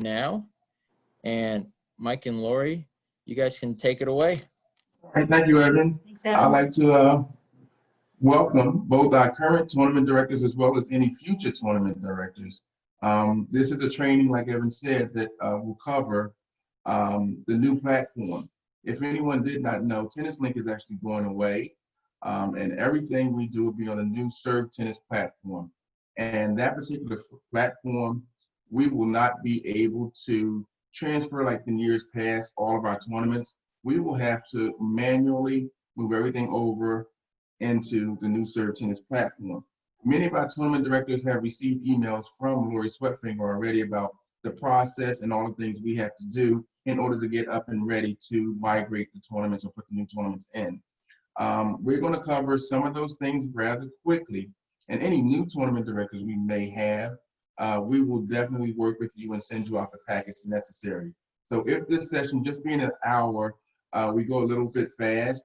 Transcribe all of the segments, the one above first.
now. And Mike and Lori, you guys can take it away. All right, thank you, Evan. Thanks, Evan. I'd like to welcome both our current tournament directors as well as any future tournament directors. This is a training, like Evan said, that will cover the new platform. If anyone did not know, TennisLINK is actually going away, and everything we do will be on a new Serve Tennis platform. And that particular platform, we will not be able to transfer like in years past all of our tournaments. We will have to manually move everything over into the new Serve Tennis platform. Many of our tournament directors have received emails from Lori Sweatfinger already about the process and all the things we have to do in order to get up and ready to migrate the tournaments or put the new tournaments in. We're going to cover some of those things rather quickly, and any new tournament directors we may have, we will definitely work with you and send you out the packets necessary. So if this session, just being an hour, we go a little bit fast,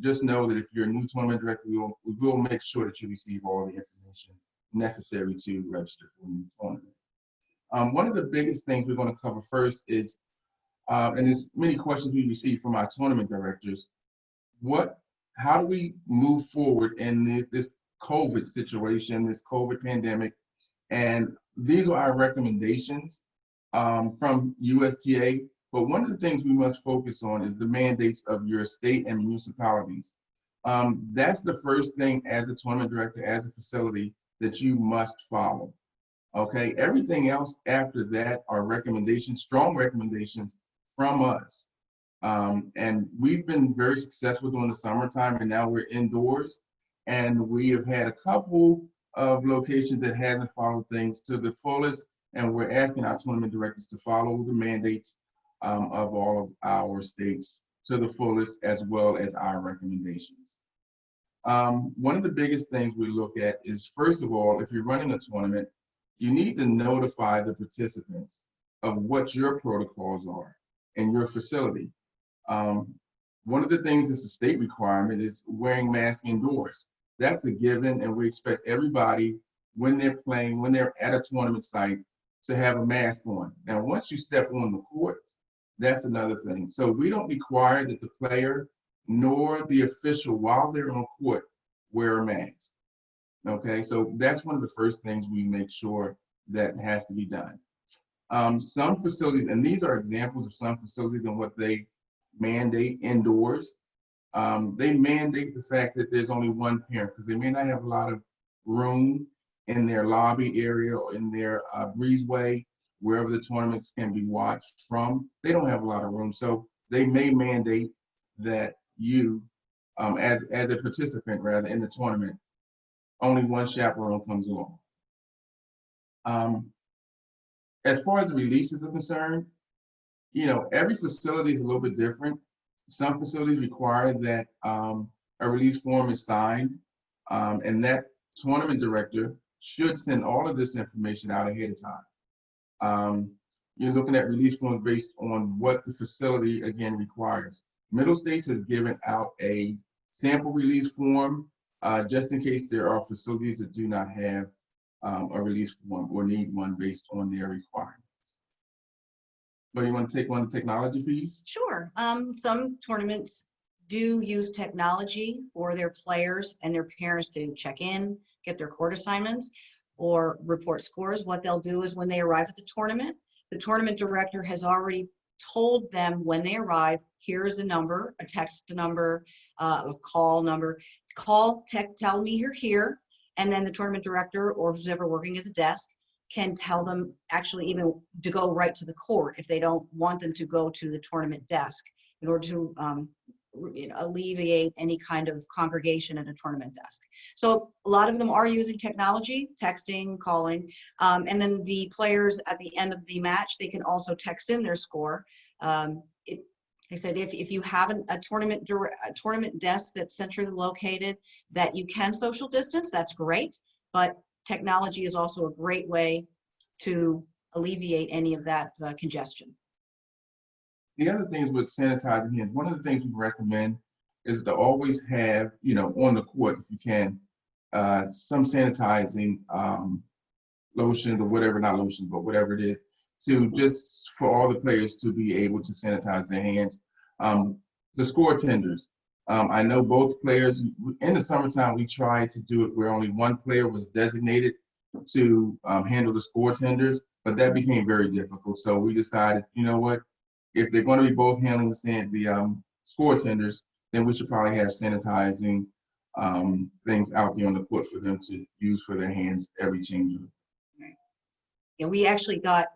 just know that if you're a new tournament director, we will make sure that you receive all the information necessary to register for a new tournament. One of the biggest things we're going to cover first is, and there's many questions we receive from our tournament directors, how do we move forward in this COVID situation, this COVID pandemic? And these are our recommendations from USTA. But one of the things we must focus on is the mandates of your state and municipalities. That's the first thing as a tournament director, as a facility, that you must follow. Okay, everything else after that are recommendations, strong recommendations from us. And we've been very successful during the summertime, and now we're indoors. And we have had a couple of locations that haven't followed things to the fullest, and we're asking our tournament directors to follow the mandates of all of our states to the fullest, as well as our recommendations. One of the biggest things we look at is, first of all, if you're running a tournament, you need to notify the participants of what your protocols are in your facility. One of the things that's a state requirement is wearing masks indoors. That's a given, and we expect everybody, when they're playing, when they're at a tournament site, to have a mask on. Now, once you step on the court, that's another thing. So we don't require that the player nor the official, while they're on court, wear a mask. Okay, so that's one of the first things we make sure that has to be done. Some facilities, and these are examples of some facilities and what they mandate indoors. They mandate the fact that there's only one parent, because they may not have a lot of room in their lobby area or in their breezeway, wherever the tournaments can be watched from. They don't have a lot of room, so they may mandate that you, as a participant rather in the tournament, only one chaperone comes along. As far as the releases are concerned, every facility is a little bit different. Some facilities require that a release form is signed, and that tournament director should send all of this information out ahead of time. You're looking at release forms based on what the facility, again, requires. Middle States has given out a sample release form just in case there are facilities that do not have a release form or need one based on their requirements. But you want to take on the technology piece? Sure. Some tournaments do use technology for their players and their parents to check in, get their court assignments, or report scores. What they'll do is when they arrive at the tournament director has already told them when they arrive, here's a number, a text number, a call number. Call, tell me you're here, and then the tournament director or who's ever working at the desk can tell them actually even to go right to the court if they don't want them to go to the tournament desk in order to alleviate any kind of congregation at a tournament desk. So a lot of them are using technology, texting, calling, and then the players at the end of the match, they can also text in their score. I said, if you have a tournament desk that's centrally located that you can social distance, that's great. But technology is also a great way to alleviate any of that congestion. The other things with sanitizing hands, one of the things we recommend is to always have, on the court, if you can, some sanitizing lotion or whatever, not lotion, but whatever it is, to just for all the players to be able to sanitize their hands. The score tenders. I know both players, in the summertime, we tried to do it where only one player was designated to handle the score tenders, but that became very difficult. So we decided, you know what, if they're going to be both handling the score tenders, then we should probably have sanitizing things out there on the court for them to use for their hands every change. Yeah, we actually got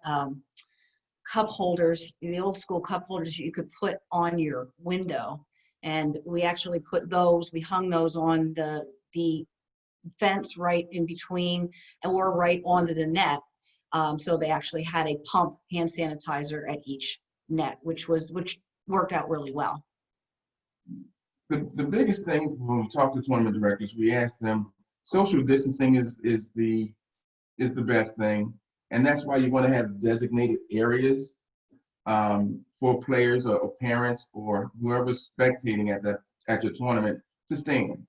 cup holders, the old school cup holders you could put on your window. And we actually put those, we hung those on the fence right in between, and we're right onto the net. So they actually had a pump hand sanitizer at each net, which worked out really well. The biggest thing when we talk to tournament directors, we ask them, social distancing is the best thing. And that's why you want to have designated areas for players or parents or whoever's spectating at your tournament to stand.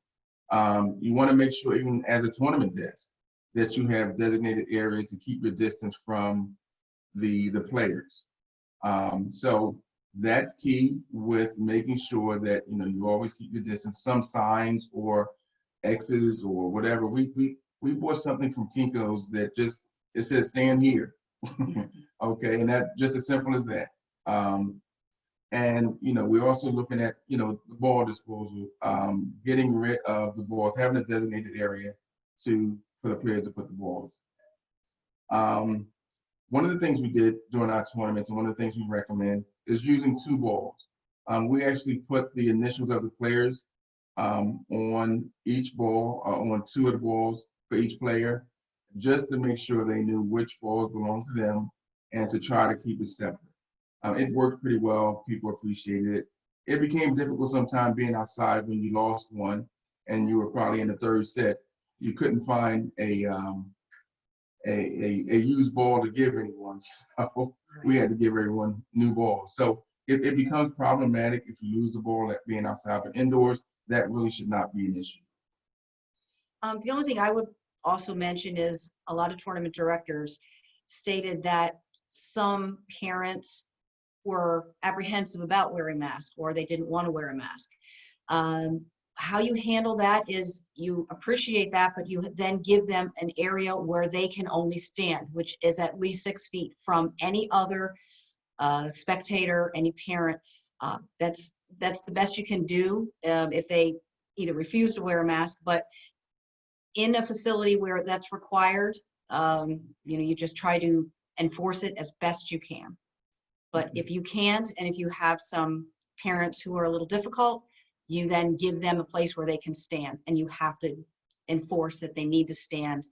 You want to make sure, even as a tournament desk, that you have designated areas to keep your distance from the players. So that's key with making sure that you always keep your distance. Some signs or X's or whatever. We bought something from Kinko's that just it says stand here. Okay, and that just as simple as that. And we're also looking at the ball disposal, getting rid of the balls, having a designated area for the players to put the balls. One of the things we did during our tournaments, and one of the things we recommend, is using 2 balls. We actually put the initials of the players on each ball, on 2 of the balls for each player, just to make sure they knew which balls belonged to them and to try to keep it separate. It worked pretty well. People appreciated it. It became difficult sometimes being outside when you lost one and you were probably in the 3rd set. You couldn't find a used ball to give anyone, so we had to give everyone new balls. So it becomes problematic if you lose the ball at being outside, but indoors, that really should not be an issue. The only thing I would also mention is a lot of tournament directors stated that some parents were apprehensive about wearing masks, or they didn't want to wear a mask. How you handle that is you appreciate that, but you then give them an area where they can only stand, which is at least 6 feet from any other spectator, any parent. That's the best you can do if they either refuse to wear a mask, but in a facility where that's required, you just try to enforce it as best you can. But if you can't, and if you have some parents who are a little difficult, you then give them a place where they can stand, and you have to enforce that they need to stand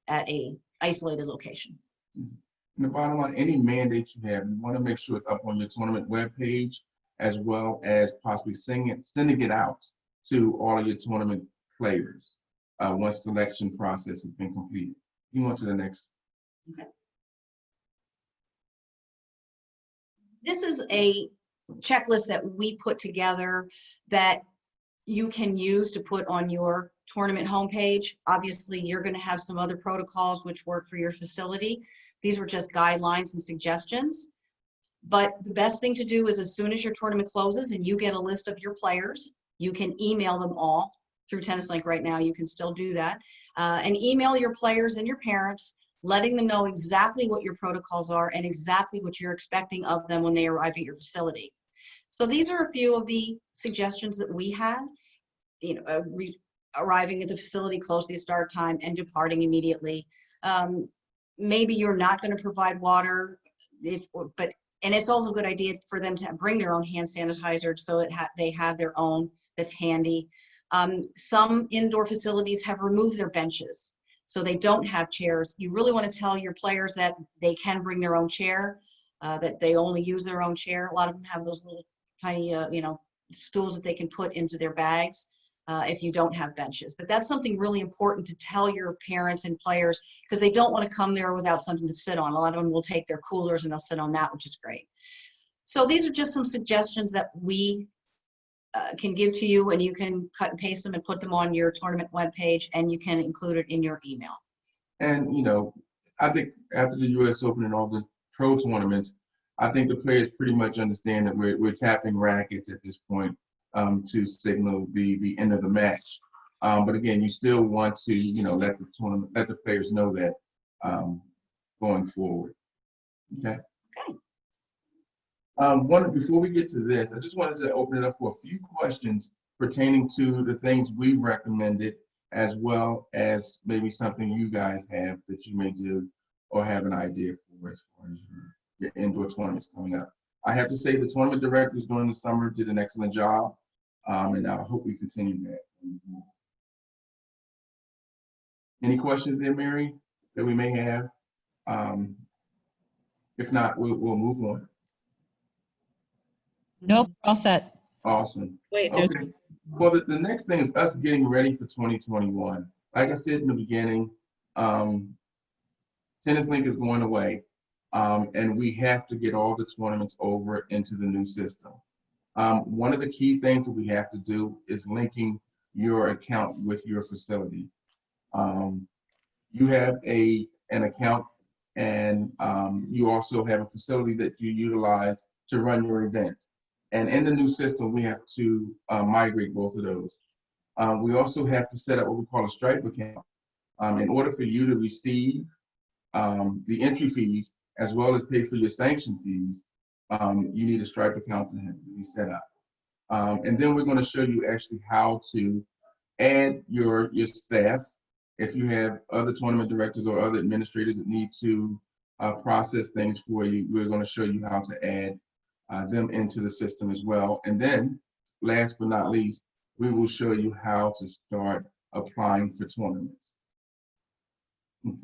at a isolated location. And the bottom line, any mandate you have, you want to make sure it's up on your tournament webpage, as well as possibly sending it out to all of your tournament players once the selection process has been completed. You go on to the next. Okay. This is a checklist that we put together that you can use to put on your tournament homepage. Obviously, you're going to have some other protocols which work for your facility. These were just guidelines and suggestions. But the best thing to do is, as soon as your tournament closes and you get a list of your players, you can email them all through TennisLink right now. You can still do that. And email your players and your parents, letting them know exactly what your protocols are and exactly what you're expecting of them when they arrive at your facility. So these are a few of the suggestions that we had, arriving at the facility close to the start time and departing immediately. Maybe you're not going to provide water, and it's also a good idea for them to bring their own hand sanitizer so they have their own that's handy. Some indoor facilities have removed their benches, so they don't have chairs. You really want to tell your players that they can bring their own chair, that they only use their own chair. A lot of them have those little tiny, stools that they can put into their bags if you don't have benches. But that's something really important to tell your parents and players, because they don't want to come there without something to sit on. A lot of them will take their coolers and they'll sit on that, which is great. So these are just some suggestions that we can give to you, and you can cut and paste them and put them on your tournament webpage, and you can include it in your email. And I think after the U.S. Open and all the pro tournaments, I think the players pretty much understand that we're tapping rackets at this point to signal the end of the match. But again, you still want to, let the players know that going forward. Okay. Before we get to this, I just wanted to open it up for a few questions pertaining to the things we've recommended, as well as maybe something you guys have that you may do or have an idea for as far as your indoor tournaments coming up. I have to say the tournament directors during the summer did an excellent job, and I hope we continue that. Any questions there, Mary, that we may have? If not, we'll move on. Nope, all set. Awesome. Wait, Okay. Well, the next thing is us getting ready for 2021. Like I said in the beginning, TennisLINK is going away, and we have to get all the tournaments over into the new system. One of the key things that we have to do is linking your account with your facility. You have an account, and you also have a facility that you utilize to run your event. And in the new system, we have to migrate both of those. We also have to set up what we call a Stripe account. In order for you to receive the entry fees, as well as pay for your sanction fees, you need a Stripe account to be set up. And then we're going to show you actually how to add your staff. If you have other tournament directors or other administrators that need to process things for you, we're going to show you how to add them into the system as well. And then, last but not least, we will show you how to start applying for tournaments. Okay.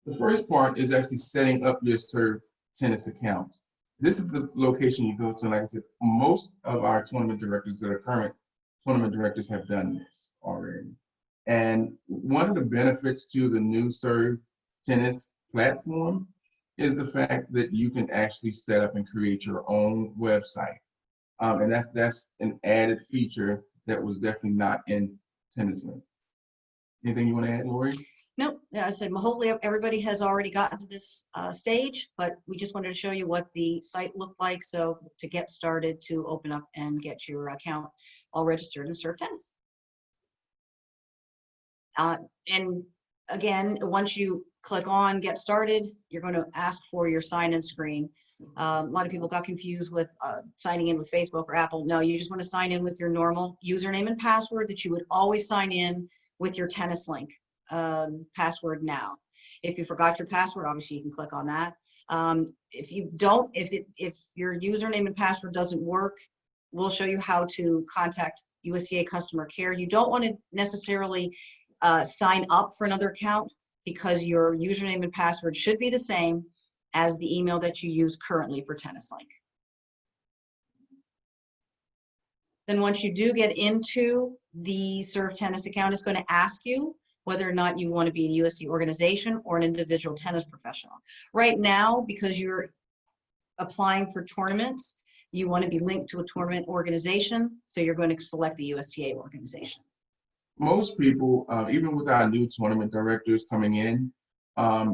The first part is actually setting up your Serve Tennis account. This is the location you go to. Like I said, most of our tournament directors that are current tournament directors have done this already. And one of the benefits to the new Serve Tennis platform is the fact that you can actually set up and create your own website. And that's an added feature that was definitely not in TennisLINK. Anything you want to add, Lori? Nope. Yeah, I said, well, hopefully everybody has already gotten to this stage, but we just wanted to show you what the site looked like. So to get started, to open up and get your account all registered in Serve Tennis. And again, once you click on Get Started, you're going to ask for your sign-in screen. A lot of people got confused with signing in with Facebook or Apple. No, you just want to sign in with your normal username and password that you would always sign in with your TennisLINK password now. If you forgot your password, obviously you can click on that. If you don't, if your username and password doesn't work, we'll show you how to contact USTA customer care. You don't want to necessarily sign up for another account, because your username and password should be the same as the email that you use currently for TennisLINK. Then once you do get into the Serve Tennis account, it's going to ask you whether or not you want to be a USTA organization or an individual tennis professional. Right now, because you're applying for tournaments, you want to be linked to a tournament organization, so you're going to select the USTA organization. Most people, even with our new tournament directors coming in,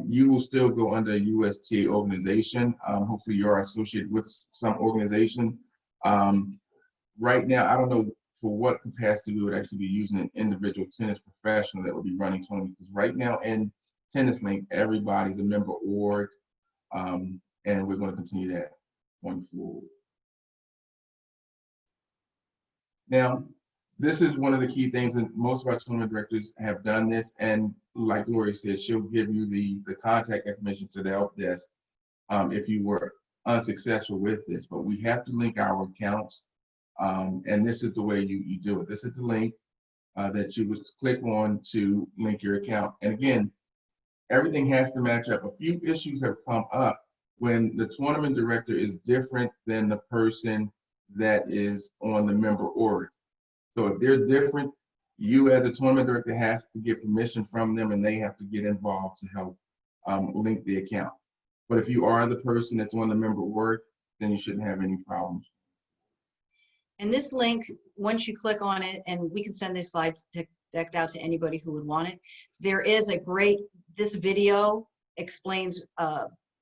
you will still go under a USTA organization. Hopefully you're associated with some organization. Right now, I don't know for what capacity we would actually be using an individual tennis professional that would be running tournaments. Because right now in TennisLINK, everybody's a member org, and we're going to continue that going forward. Now, this is one of the key things, and most of our tournament directors have done this, and like Lori said, she'll give you the contact information to the help desk if you were unsuccessful with this. But we have to link our accounts, and this is the way you do it. This is the link that you would click on to link your account. And again, everything has to match up. A few issues have come up when the tournament director is different than the person that is on the member org. So if they're different, you as a tournament director have to get permission from them, and they have to get involved to help link the account. But if you are the person that's on the member org, then you shouldn't have any problems. And this link, once you click on it, and we can send these slides decked out to anybody who would want it, there is a great, this video explains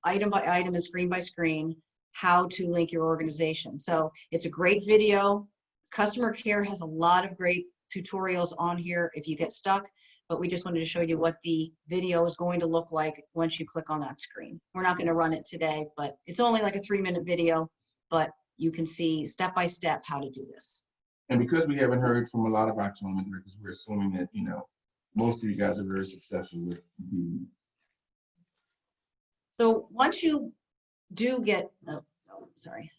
item by item and screen by screen how to link your organization. So it's a great video. Customer care has a lot of great tutorials on here if you get stuck, but we just wanted to show you what the video is going to look like once you click on that screen. We're not going to run it today, but it's only like a 3-minute video, but you can see step by step how to do this. And because we haven't heard from a lot of our tournament directors, we're assuming that, you know, most of you guys are very successful with the. So once you do get,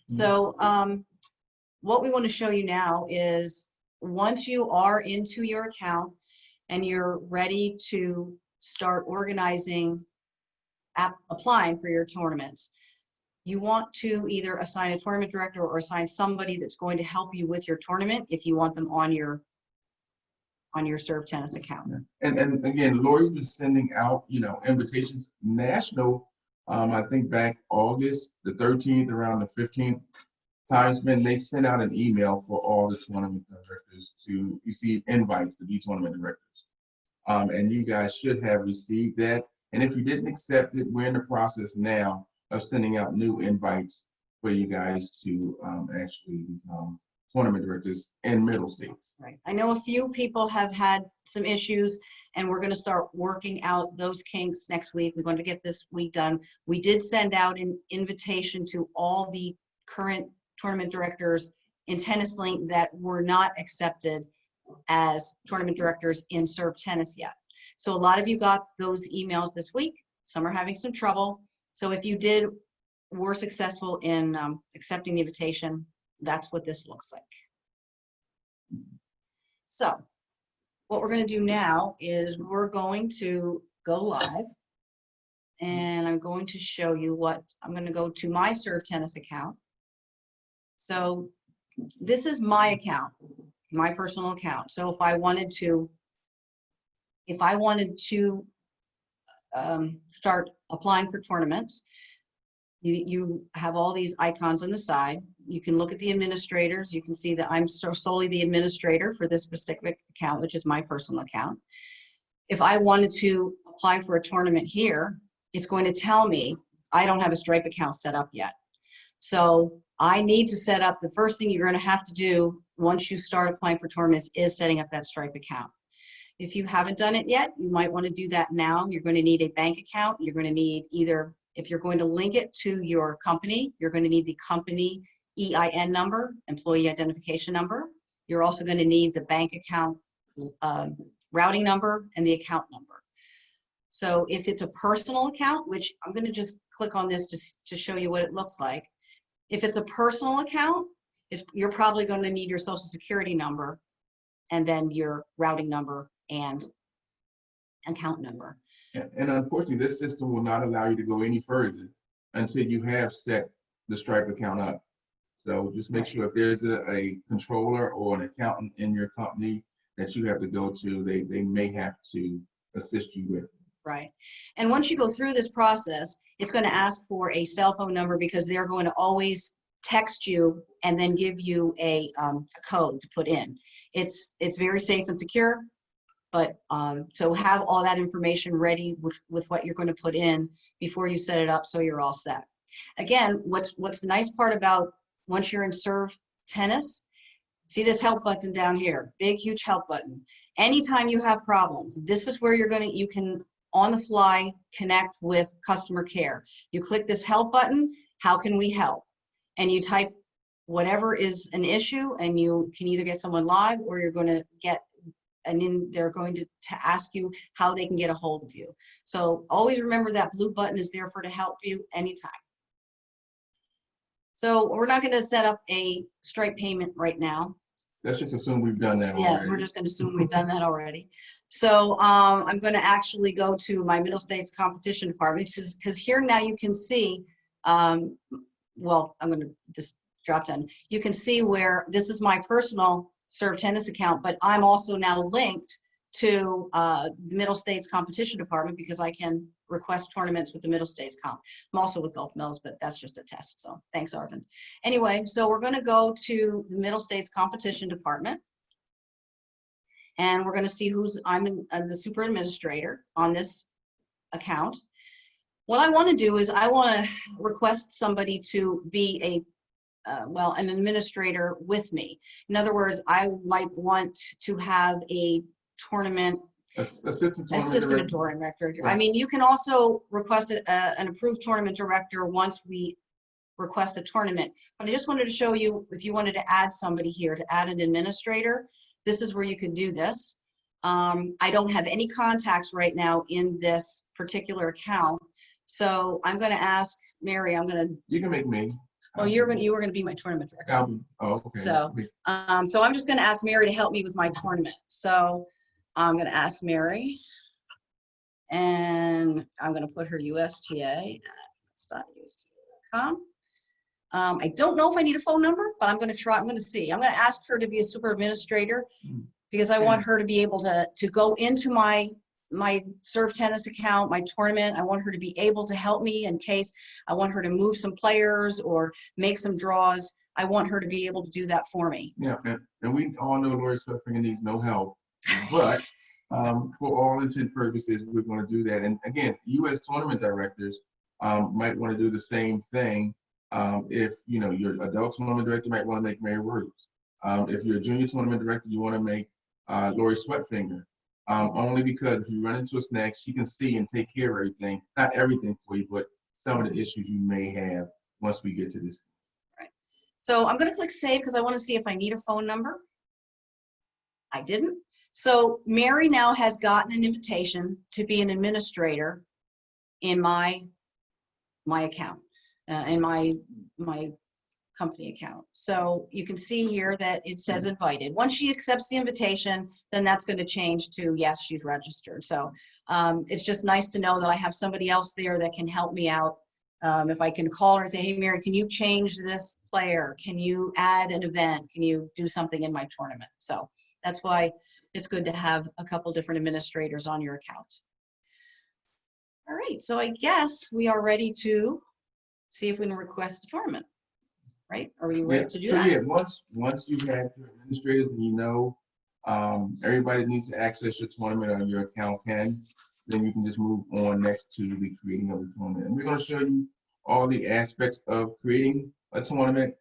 So what we want to show you now is once you are into your account and you're ready to start organizing, applying for your tournaments, you want to either assign a tournament director or assign somebody that's going to help you with your tournament if you want them on your Serve Tennis account. And again, Lori's been sending out, you know, invitations national. I think back August the 13th, around the 15th times, when they sent out an email for all the tournament directors to receive invites to be tournament directors. And you guys should have received that. And if you didn't accept it, we're in the process now of sending out new invites for you guys to actually become tournament directors in Middle States. Right. I know a few people have had some issues, and we're going to start working out those kinks next week. We're going to get this week done. We did send out an invitation to all the current tournament directors in TENNISLINK that were not accepted as tournament directors in Serve Tennis yet. So a lot of you got those emails this week. Some are having some trouble. So if you were successful in accepting the invitation, that's what this looks like. So what we're going to do now is we're going to go live, and I'm going to show you what I'm going to go to my Serve Tennis account. So this is my account, my personal account. So if I wanted to start applying for tournaments, you have all these icons on the side. You can look at the administrators. You can see that I'm solely the administrator for this specific account, which is my personal account. If I wanted to apply for a tournament here, it's going to tell me I don't have a Stripe account set up yet. So I need to set up, the first thing you're going to have to do once you start applying for tournaments is setting up that Stripe account. If you haven't done it yet, you might want to do that now. You're going to need a bank account. You're going to need either, if you're going to link it to your company, you're going to need the company EIN number, employee identification number. You're also going to need the bank account routing number and the account number. So if it's a personal account, which I'm going to just click on this just to show you what it looks like. If it's a personal account, you're probably going to need your social security number and then your routing number and account number. And unfortunately, this system will not allow you to go any further until you have set the Stripe account up. So just make sure if there's a controller or an accountant in your company that you have to go to, they may have to assist you with. Right. And once you go through this process, it's going to ask for a cell phone number because they're going to always text you and then give you a code to put in. It's very safe and secure, but so have all that information ready with what you're going to put in before you set it up so you're all set. Again, what's the nice part about once you're in Serve Tennis, see this help button down here, big, huge help button. Anytime you have problems, this is where you can on the fly connect with customer care. You click this help button, how can we help? And you type whatever is an issue and you can either get someone live or you're going to get, and then they're going to ask you how they can get a hold of you. So always remember that blue button is there to help you anytime. So we're not going to set up a Stripe payment right now. Let's just assume we've done that already. Yeah, we're just going to assume we've done that already. So I'm going to actually go to my Middle States competition department because here now you can see, well, I'm going to just drop down. You can see where this is my personal Serve Tennis account, but I'm also now linked to the Middle States competition department because I can request tournaments with the Middle States comp. I'm also with Gulf Mills, but that's just a test. So thanks, Arvind. Anyway, so we're going to go to the Middle States competition department. And we're going to see I'm the super administrator on this account. What I want to do is I want to request somebody to be an administrator with me. In other words, I might want to have a tournament Assistant tournament director. I mean, you can also request an approved tournament director once we request a tournament. But I just wanted to show you, if you wanted to add somebody here, to add an administrator, this is where you could do this. I don't have any contacts right now in this particular account. So I'm going to ask Mary, You can make me. Oh, you were going to be my tournament director. Okay. So, so I'm just going to ask Mary to help me with my tournament. So I'm going to ask Mary, and I'm going to put her USTA@USTA.com. I don't know if I need a phone number, but I'm going to try. I'm going to see. I'm going to ask her to be a super administrator because I want her to be able to go into my Serve Tennis account, my tournament. I want her to be able to help me in case I want her to move some players or make some draws. I want her to be able to do that for me. Yeah, and we all know Lori Sweatfinger needs no help, but for all intents and purposes, we're going to do that. And again, U.S. tournament directors might want to do the same thing. If your adult tournament director might want to make Mary Williams. If you're a junior tournament director, you want to make Lori Sweatfinger. Only because if you run into a snag, she can see and take care of everything. Not everything for you, but some of the issues you may have once we get to this. Right. So I'm going to click save because I want to see if I need a phone number. I didn't. So Mary now has gotten an invitation to be an administrator in my account, in my company account. So you can see here that it says invited. Once she accepts the invitation, then that's going to change to yes, she's registered. So it's just nice to know that I have somebody else there that can help me out. If I can call her and say, hey, Mary, can you change this player? Can you add an event? Can you do something in my tournament? So that's why it's good to have a couple different administrators on your account. All right, so I guess we are ready to see if we can request a tournament. Right? Are you ready to do that? So yeah, once you have your administrators and everybody needs to access your tournament on your account then you can just move on next to the creating of the tournament. And we're going to show you all the aspects of creating a tournament.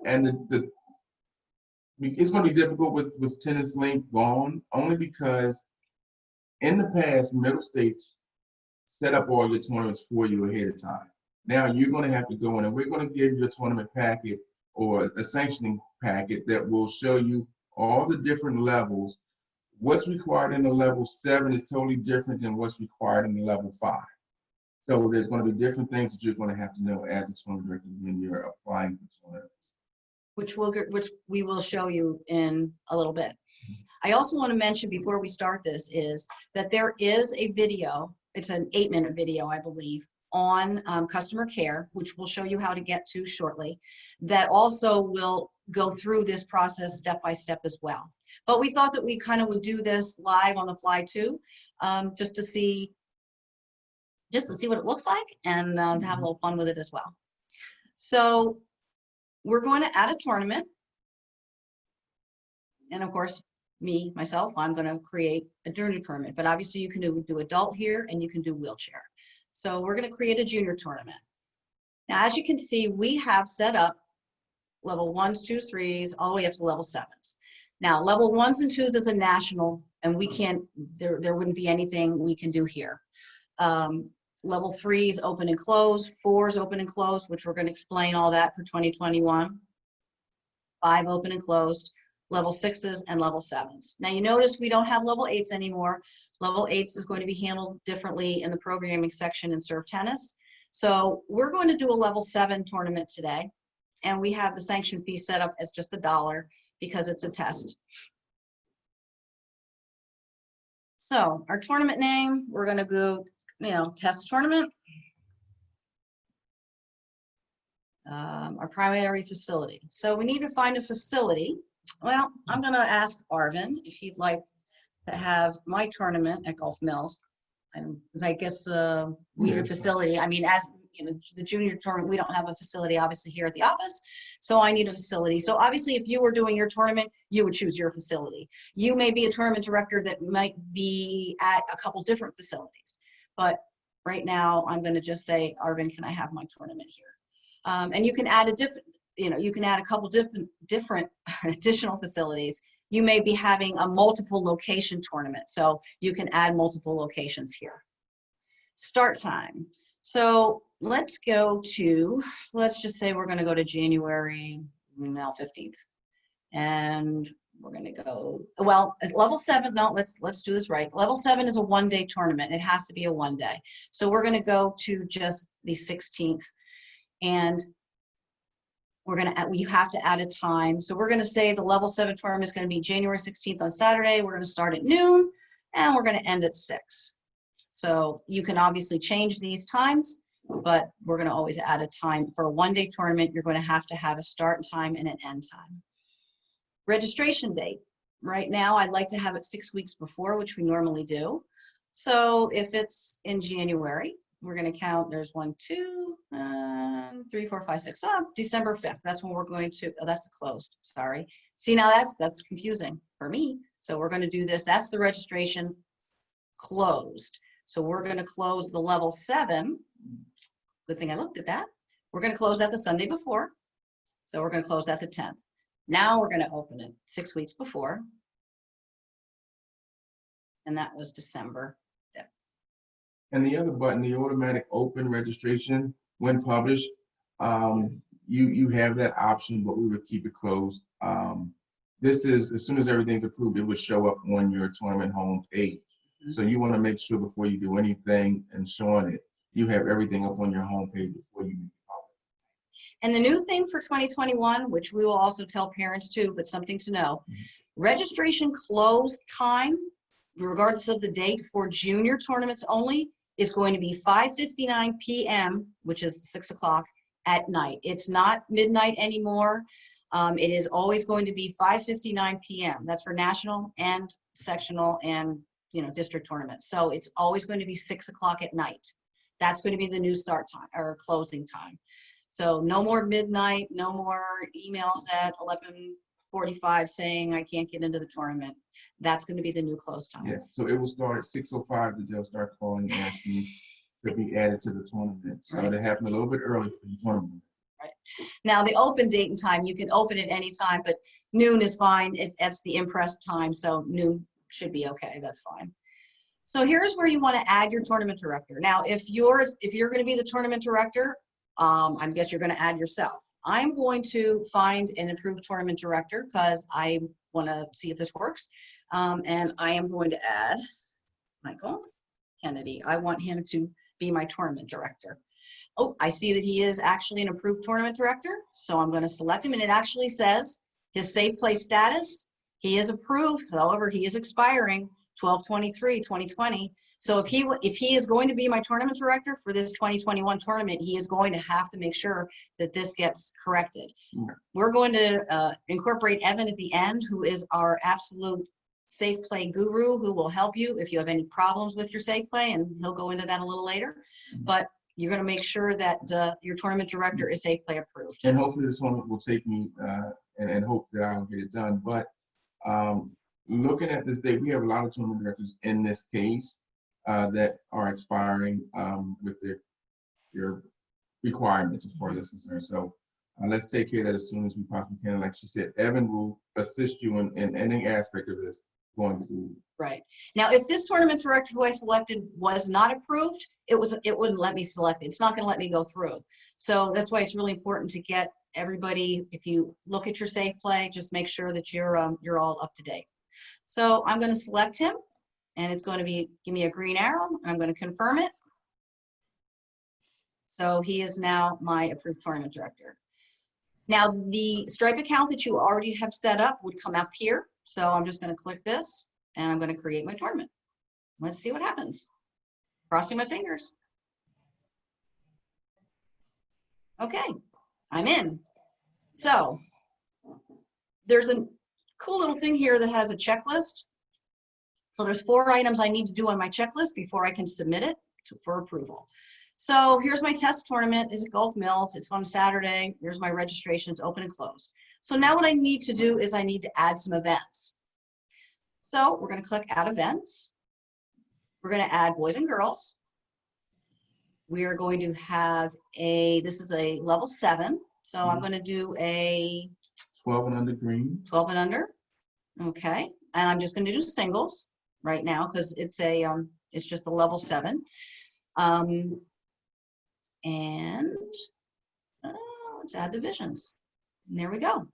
And it's going to be difficult with TENNISLINK gone, only because in the past, Middle States set up all your tournaments for you ahead of time. Now you're going to have to go in, and we're going to give you a tournament packet or a sanctioning packet that will show you all the different levels. What's required in the level 7 is totally different than what's required in the level 5. So there's going to be different things that you're going to have to know as a tournament director when you're applying for tournaments. Which we will show you in a little bit. I also want to mention before we start this is that there is a video. It's an 8-minute video, I believe, on customer care, which we'll show you how to get to shortly, that also will go through this process step by step as well. But we thought that we kind of would do this live on the fly too, just to see what it looks like and to have a little fun with it as well. So we're going to add a tournament. And of course, myself, I'm going to create a junior tournament, but obviously you can do adult here and you can do wheelchair. So we're going to create a junior tournament. Now, as you can see, we have set up level 1s, 2s, 3s, all the way up to level 7s. Now, level 1s and 2s is a national, and we can't, there wouldn't be anything we can do here. Level 3s open and close, 4s open and closed, which we're going to explain all that for 2021. 5 open and closed, level 6s and level 7s. Now you notice we don't have level 8s anymore. Level 8s is going to be handled differently in the programming section in Serve Tennis. So we're going to do a level 7 tournament today, and we have the sanction fee set up as just $1 because it's a test. So our tournament name, we're going to go, test tournament. Our primary facility. So we need to find a facility. Well, I'm going to ask Arvin if he'd like to have my tournament at Gulf Mills. And I guess we need a facility. I mean, as the junior tournament, we don't have a facility obviously here at the office, so I need a facility. So obviously, if you were doing your tournament, you would choose your facility. You may be a tournament director that might be at a couple different facilities, but right now, I'm going to just say, Arvin, can I have my tournament here? And you can add a different, you can add a couple different additional facilities. You may be having a multiple location tournament, so you can add multiple locations here. Start time. So let's go to, let's just say we're going to go to January now 15th. And we're going to go, well, at level 7, no, let's do this right. Level 7 is a one-day tournament. It has to be a one-day. So we're going to go to just the 16th. And we're going to, you have to add a time. So we're going to say the level 7 tournament is going to be January 16th on Saturday. We're going to start at noon and we're going to end at 6. So you can obviously change these times, but we're going to always add a time. For a one-day tournament, you're going to have a start time and an end time. Registration date. Right now, I'd like to have it 6 weeks before, which we normally do. So if it's in January, we're going to count, there's 1, 2, 3, 4, 5, 6, December 5th. That's when we're going to, oh, that's closed, sorry. See, now that's confusing for me. So we're going to do this. That's the registration closed. So we're going to close the level 7. Good thing I looked at that. We're going to close that the Sunday before. So we're going to close that the 10th. Now we're going to open it 6 weeks before. And that was December 5th. And the other button, the automatic open registration, when published, you have that option, but we would keep it closed. This is, as soon as everything's approved, it would show up on your tournament home page. So you want to make sure before you do anything and showing it, you have everything up on your home page before you make it public. And the new thing for 2021, which we will also tell parents too, but something to know, registration close time, regardless of the date, for junior tournaments only, is going to be 5:59 p.m., which is 6 o'clock at night. It's not midnight anymore. It is always going to be 5:59 p.m. That's for national and sectional and district tournaments. So it's always going to be 6 o'clock at night. That's going to be the new start time or closing time. So no more midnight, no more emails at 11:45 saying I can't get into the tournament. That's going to be the new close time. Yes, so it will start at 6:05 that they'll start calling and asking to be added to the tournament. So Right. they happen a little bit early for the tournament. Right. Now the open date and time, you can open it any time, but noon is fine. It's the impressed time, so noon should be okay. That's fine. So here's where you want to add your tournament director. Now, if you're going to be the tournament director, I guess you're going to add yourself. I'm going to find an approved tournament director because I want to see if this works. And I am going to add Michael Kennedy. I want him to be my tournament director. Oh, I see that he is actually an approved tournament director. So I'm going to select him, and it actually says his safe play status. He is approved. However, he is expiring 12/23/2020. So if he is going to be my tournament director for this 2021 tournament, he is going to have to make sure that this gets corrected. We're going to incorporate Evan at the end, who is our absolute safe play guru, who will help you if you have any problems with your safe play, and he'll go into that a little later. But you're going to make sure that your tournament director is safe play approved. And hopefully this tournament will take me and hope that I'll get it done. But looking at this date, we have a lot of tournament directors in this case that are expiring with their requirements as far as that's concerned. So let's take care of that as soon as we possibly can. Like she said, Evan will assist you in any aspect of this going forward. Right. Now, if this tournament director who I selected was not approved, it wouldn't let me select it. It's not going to let me go through. So that's why it's really important to get everybody, if you look at your safe play, just make sure that you're all up to date. So I'm going to select him, and it's going to give me a green arrow, and I'm going to confirm it. So he is now my approved tournament director. Now, the Stripe account that you already have set up would come up here. So I'm just going to click this, and I'm going to create my tournament. Let's see what happens. Crossing my fingers. Okay, I'm in. So there's a cool little thing here that has a checklist. So there's 4 items I need to do on my checklist before I can submit it for approval. So here's my test tournament. It's at Gulf Mills. It's on Saturday. Here's my registrations, open and closed. So now what I need to do is I need to add some events. So we're going to click Add Events. We're going to add boys and girls. we are going to have this is a level 7. So I'm going to do a 12 and under green. 12 and under. Okay. And I'm just going to do singles right now because it's just a level 7. And let's add divisions. And there we go.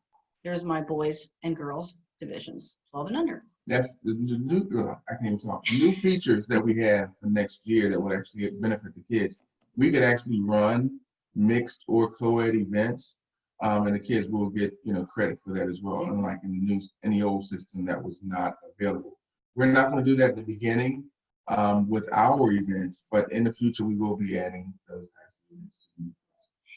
There's my boys and girls divisions, 12 and under. That's the new, I can't even talk. New features that we have for next year that will actually benefit the kids. We could actually run mixed or co-ed events, and the kids will get, credit for that as well. Unlike in the old system that was not available. We're not going to do that at the beginning with our events, but in the future we will be adding those types of events.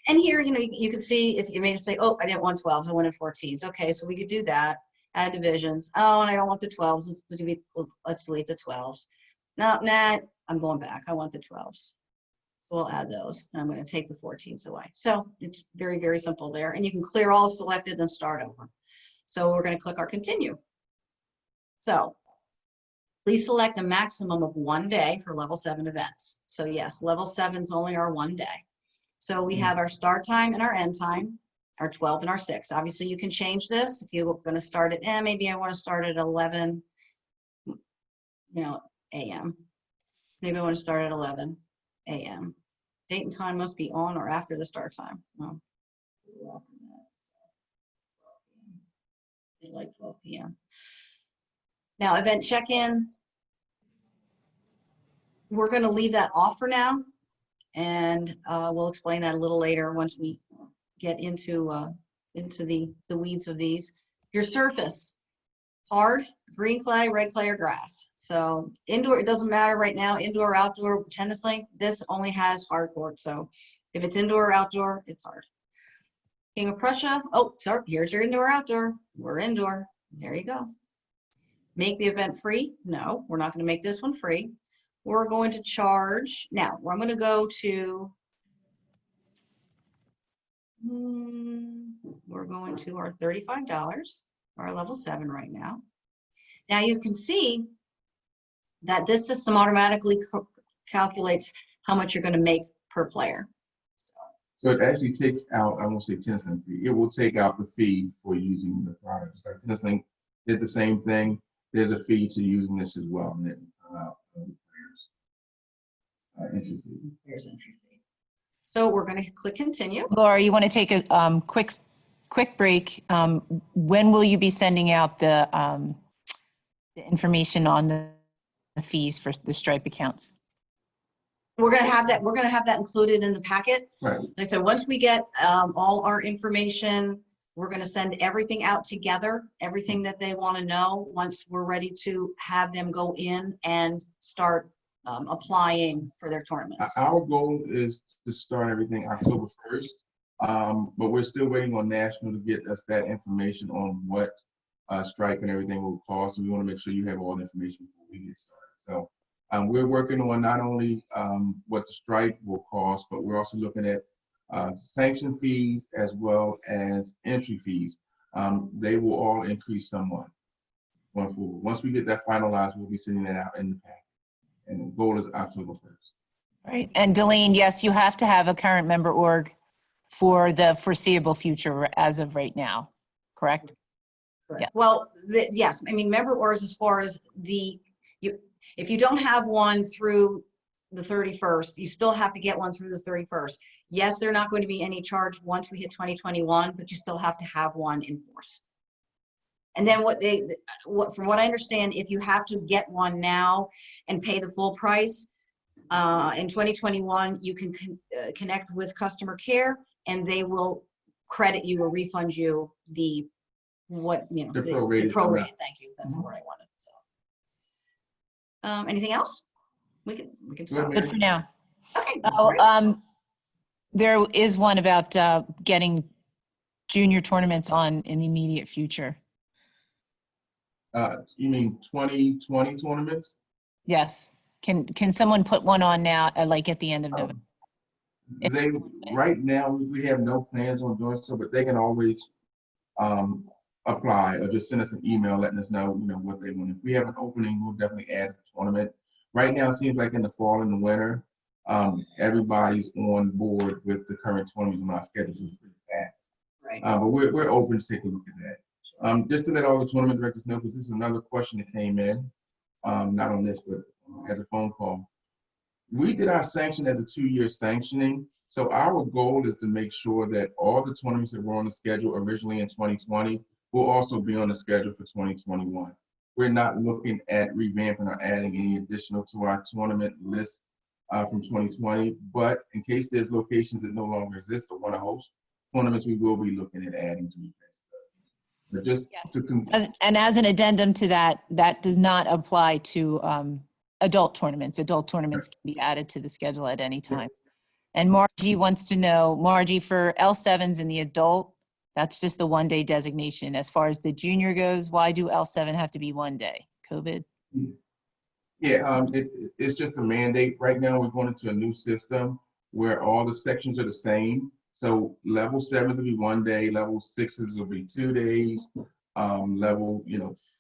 And here, you can see if you may say, oh, I didn't want 12s, I wanted 14s. Okay, so we could do that. Add divisions. Oh, and I don't want the 12s. Let's delete the 12s. No, nah, I'm going back. I want the 12s. So we'll add those. And I'm going to take the 14s away. So it's very, very simple there. And you can clear all selected and start over. So we're going to click our continue. So please select a maximum of 1 day for level 7 events. So yes, level 7s only are 1 day. So we have our start time and our end time, our 12 and our 6. Obviously, you can change this if you're going to start at, maybe I want to start at 11, a.m. Maybe I want to start at 11 a.m. Date and time must be on or after the start time. Well, they like 12 p.m. Now, event check-in, we're going to leave that off for now, and we'll explain that a little later once we get into the weeds of these. Your surface, hard, green clay, red clay, or grass. So indoor, it doesn't matter right now, indoor or outdoor. TENNISLINK, this only has hard court. So if it's indoor or outdoor, it's hard. King of Prussia, oh, sorry, here's your indoor or outdoor. We're indoor. There you go. Make the event free? No, we're not going to make this one free. We're going to charge. Now, I'm going to go to, we're going to our $35, our level 7 right now. Now you can see that this system automatically calculates how much you're going to make per player. So it actually takes out, I won't say TENNISLINK fee, it will take out the fee for using the product. Like TENNISLINK did the same thing. There's a fee to using this as well. And then entry fee. There's entry fee. So we're going to click continue. Laura, you want to take a quick break. When will you be sending out the information on the fees for the Stripe accounts? We're going to have that. We're going to have that included in the packet. Right. Like I said, once we get all our information, we're going to send everything out together, everything that they want to know. Once we're ready to have them go in and start applying for their tournaments. Our goal is to start everything October 1st, but we're still waiting on National to get us that information on what Stripe and everything will cost. So we want to make sure you have all the information before we get started. So we're working on not only what the Stripe will cost, but we're also looking at sanction fees as well as entry fees. They will all increase somewhat going forward. Once we get that finalized, we'll be sending that out in the packet. And the goal is October 1st. Right. And Delane, yes, you have to have a current member org for the foreseeable future as of right now, correct? Correct. Yeah. Well, yes, I mean, member orgs as far as if you don't have one through the 31st, you still have to get one through the 31st. Yes, they're not going to be any charge once we hit 2021, but you still have to have one in force. And then from what I understand, if you have to get one now and pay the full price, in 2021, you can connect with customer care and they will credit you or refund you the prorated. Thank you. That's the word I wanted. So, anything else? We can stop. Good for now. Okay. Oh, there is one about getting junior tournaments on in the immediate future. You mean 2020 tournaments? Yes. Can someone put one on now, like at the end of November? Right now we have no plans on doing so, but they can always apply or just send us an email letting us know, what they want. If we have an opening, we'll definitely add a tournament. Right now, it seems like in the fall and the winter, everybody's on board with the current tournaments on our schedule. Is pretty packed. Right. But we're open to taking a look at that. Just to let all the tournament directors know, because this is another question that came in, not on this, but as a phone call. We did our sanction as a 2-year sanctioning. So our goal is to make sure that all the tournaments that were on the schedule originally in 2020 will also be on the schedule for 2021. We're not looking at revamping or adding any additional to our tournament list from 2020, but in case there's locations that no longer exist or want to host tournaments, we will be looking at adding to it. But just Yes. And as an addendum to that, that does not apply to adult tournaments. Adult tournaments can be added to the schedule at any time. And Margie wants to know, Margie, for L7s in the adult, that's just the 1-day designation. As far as the junior goes, why do L7 have to be 1 day? COVID? Yeah, it's just a mandate. Right now, we're going into a new system where all the sections are the same. So level 7s will be 1 day, level 6s will be 2 days, level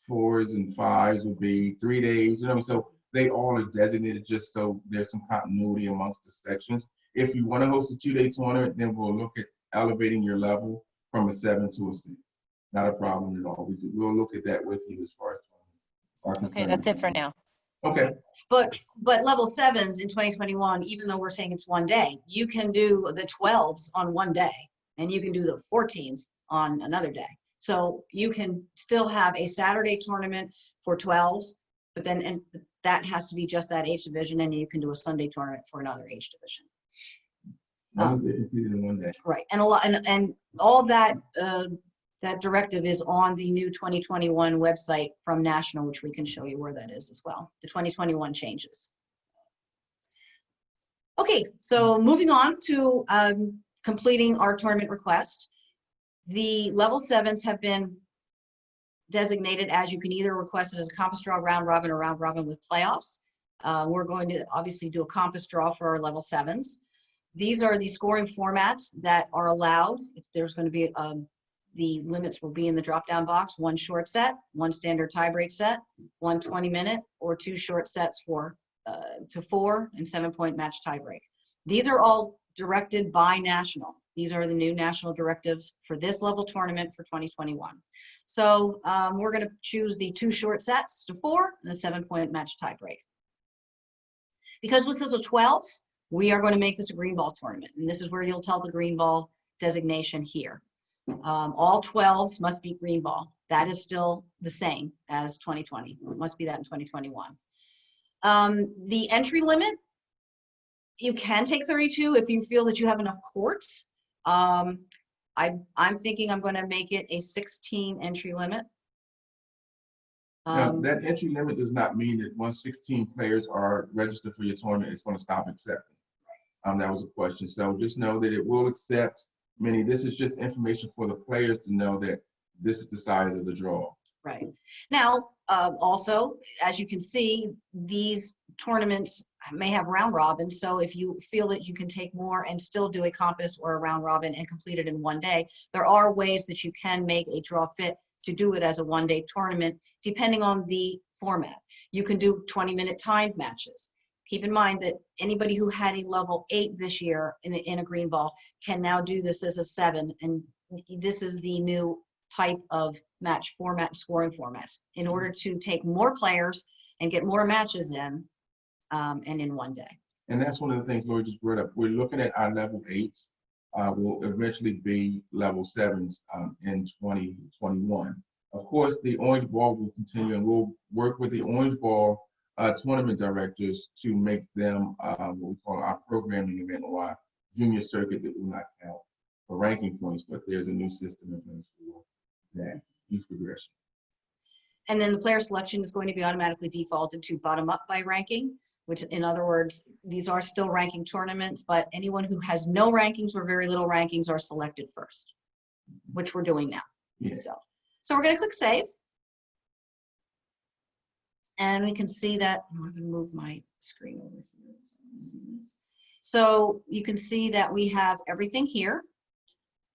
4s and 5s will be 3 days. So they all are designated just so there's some continuity amongst the sections. If you want to host a 2-day tournament, then we'll look at elevating your level from a 7 to a 6. Not a problem at all. We'll look at that with you as far as tournaments. Okay, that's it for now. Okay. But level 7s in 2021, even though we're saying it's 1 day, you can do the 12s on 1 day, and you can do the 14s on another day. So you can still have a Saturday tournament for 12s, but then that has to be just that age division, and you can do a Sunday tournament for another age division. In 1 day. Right, and all that that directive is on the new 2021 website from National, which we can show you where that is as well. The 2021 changes. Okay, so moving on to completing our tournament request. The level 7s have been designated as you can either request it as a compass draw, round robin, or round robin with playoffs. We're going to obviously do a compass draw for our level 7s. These are the scoring formats that are allowed. There's going to be, the limits will be in the drop-down box: 1 short set, 1 standard tiebreak set, 1 20-minute, or 2 short sets to 4 and 7-point match tiebreak. These are all directed by National. These are the new national directives for this level tournament for 2021. So we're going to choose the 2 short sets to 4 and a 7-point match tiebreak. Because this is a 12s, we are going to make this a green ball tournament, and this is where you'll tell the green ball designation here. All 12s must be green ball. That is still the same as 2020. It must be that in 2021. The entry limit, you can take 32 if you feel that you have enough courts. I'm thinking I'm going to make it a 16 entry limit. Now, that entry limit does not mean that once 16 players are registered for your tournament, it's going to stop accepting. That was a question. So just know that it will accept many. This is just information for the players to know that this is the size of the draw. Right. Now, also, as you can see, these tournaments may have round robin. So if you feel that you can take more and still do a compass or a round robin and complete it in 1 day, there are ways that you can make a draw fit to do it as a 1-day tournament, depending on the format. You can do 20-minute timed matches. Keep in mind that anybody who had a level 8 this year in a green ball can now do this as a 7, and this is the new type of match format, scoring formats, in order to take more players and get more matches in, and in 1 day. And that's one of the things Lori just brought up. We're looking at our level 8s will eventually be level 7s in 2021. Of course, the orange ball will continue, and we'll work with the orange ball tournament directors to make them what we call our programming event, or our junior circuit, that will not count for ranking points, but there's a new system in place for that youth progression. And then the player selection is going to be automatically defaulted to bottom up by ranking, which, in other words, these are still ranking tournaments, but anyone who has no rankings or very little rankings are selected first, which we're doing now. Yeah. So we're going to click save. And we can see that, I'm going to move my screen over here. So you can see that we have everything here.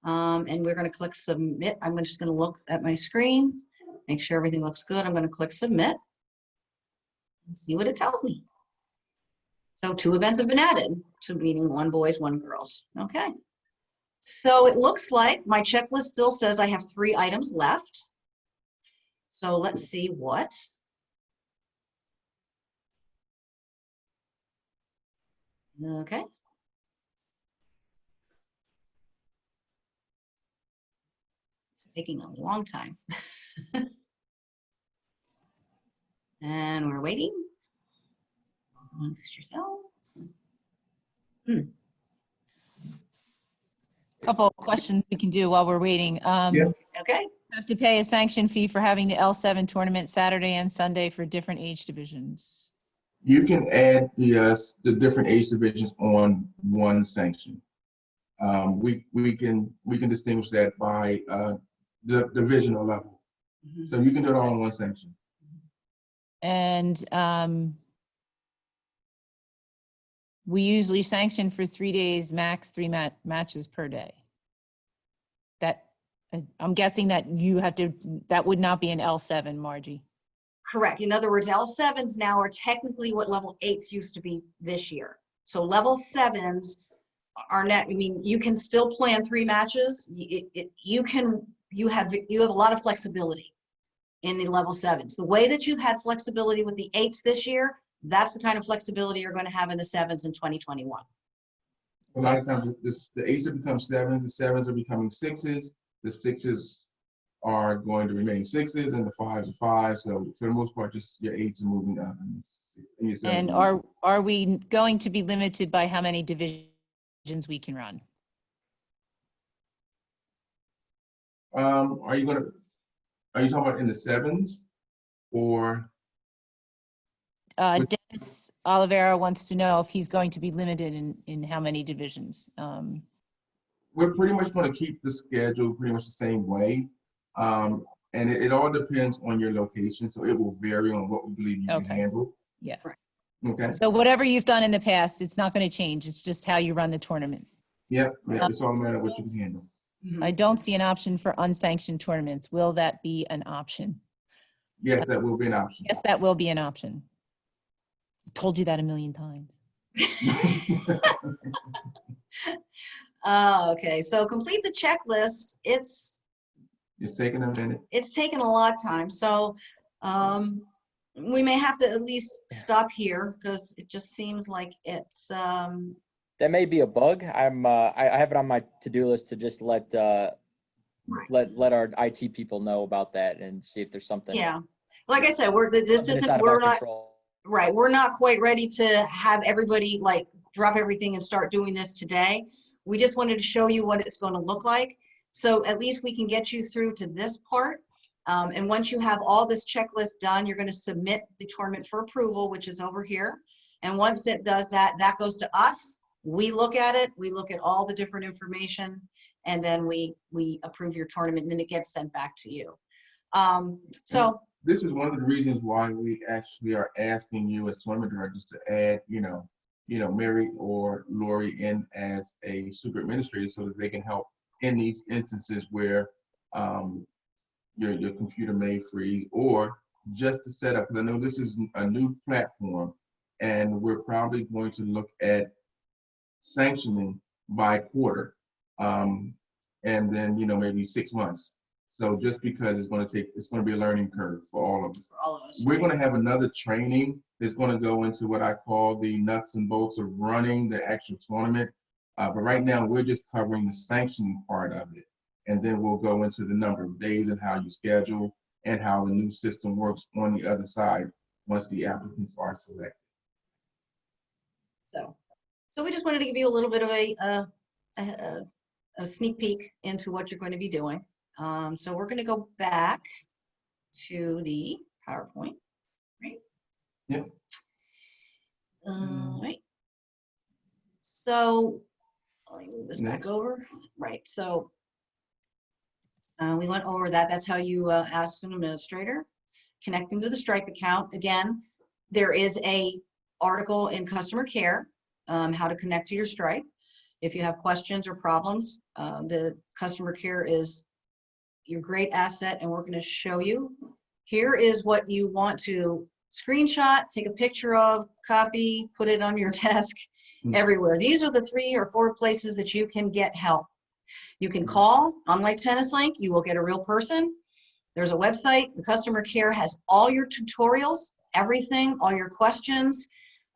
And we're going to click submit. I'm just going to look at my screen, make sure everything looks good. I'm going to click submit and see what it tells me. So 2 events have been added to meaning 1 boys, 1 girls. Okay. So it looks like my checklist still says I have 3 items left. So let's see what. Okay. It's taking a long time. And we're waiting. Fix yourselves. Couple of questions we can do while we're waiting. Yeah. Okay. Have to pay a sanction fee for having the L7 tournament Saturday and Sunday for different age divisions. You can add the different age divisions on one sanction. We can distinguish that by the divisional level. Mhm. So you can do it all in one sanction. And we usually sanction for 3 days, max 3 matches per day. That, I'm guessing that you have to, that would not be an L7, Margie. Correct. In other words, L7s now are technically what level 8s used to be this year. So level 7s are not, I mean, you can still plan 3 matches. You have a lot of flexibility in the level 7s. The way that you've had flexibility with the 8s this year, that's the kind of flexibility you're going to have in the 7s in 2021. A lot of times the 8s have become 7s, the 7s are becoming 6s, the 6s are going to remain 6s, and the 5s are 5s. So for the most part, just your 8s are moving up. And your 7s And are we going to be limited by how many divisions we can run? Are you talking about in the 7s or? Dennis Oliveira wants to know if he's going to be limited in how many divisions. We're pretty much going to keep the schedule pretty much the same way. And it all depends on your location. So it will vary on what we believe you can handle. Yeah. Okay. So whatever you've done in the past, it's not going to change. It's just how you run the tournament. Yep. It's all a matter of what you can handle. I don't see an option for unsanctioned tournaments. Will that be an option? Yes, that will be an option. Yes, that will be an option. Told you that a million times. Okay, so complete the checklist. It's taking a minute. It's taken a lot of time. So we may have to at least stop here because it just seems like it's That may be a bug. I have it on my to-do list to just let our IT people know about that and see if there's something. yeah. Like I said, we're not control. right. We're not quite ready to have everybody like drop everything and start doing this today. We just wanted to show you what it's going to look like. So at least we can get you through to this part. And once you have all this checklist done, you're going to submit the tournament for approval, which is over here. And once it does that, that goes to us. We look at it. We look at all the different information, and then we approve your tournament, and then it gets sent back to you. So this is one of the reasons why we actually are asking you as tournament directors to add, Mary or Lori in as a super administrator so that they can help in these instances where your computer may freeze, or just to set up, because I know this is a new platform and we're probably going to look at sanctioning by quarter, and then maybe 6 months. So just because it's going to be a learning curve for all of us. for all of us. We're going to have another training that's going to go into what I call the nuts and bolts of running the actual tournament. But right now we're just covering the sanctioning part of it. And then we'll go into the number of days and how you schedule and how the new system works on the other side once the applicants are selected. So we just wanted to give you a little bit of a sneak peek into what you're going to be doing. So we're going to go back to the PowerPoint, right? Yep. Right. So let me move this back over. Right. So we went over that. That's how you ask an administrator. Connecting to the Stripe account. Again, there is a article in customer care, how to connect to your Stripe. If you have questions or problems, the customer care is your great asset, and we're going to show you. Here is what you want to screenshot, take a picture of, copy, put it on your desk, everywhere. These are the 3 or 4 places that you can get help. You can call, unlike TennisLink, you will get a real person. There's a website, the customer care has all your tutorials, everything, all your questions,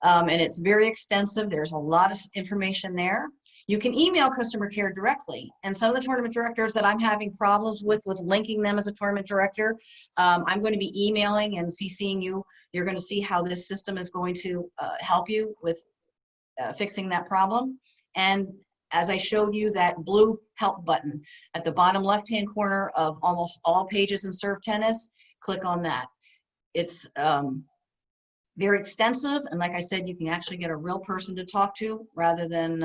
and it's very extensive. There's a lot of information there. You can email customer care directly, and some of the tournament directors that I'm having problems with linking them as a tournament director, I'm going to be emailing and CCing you. You're going to see how this system is going to help you with fixing that problem. And as I showed you, that blue help button at the bottom left-hand corner of almost all pages in Serve Tennis, click on that. It's very extensive, and like I said, you can actually get a real person to talk to rather than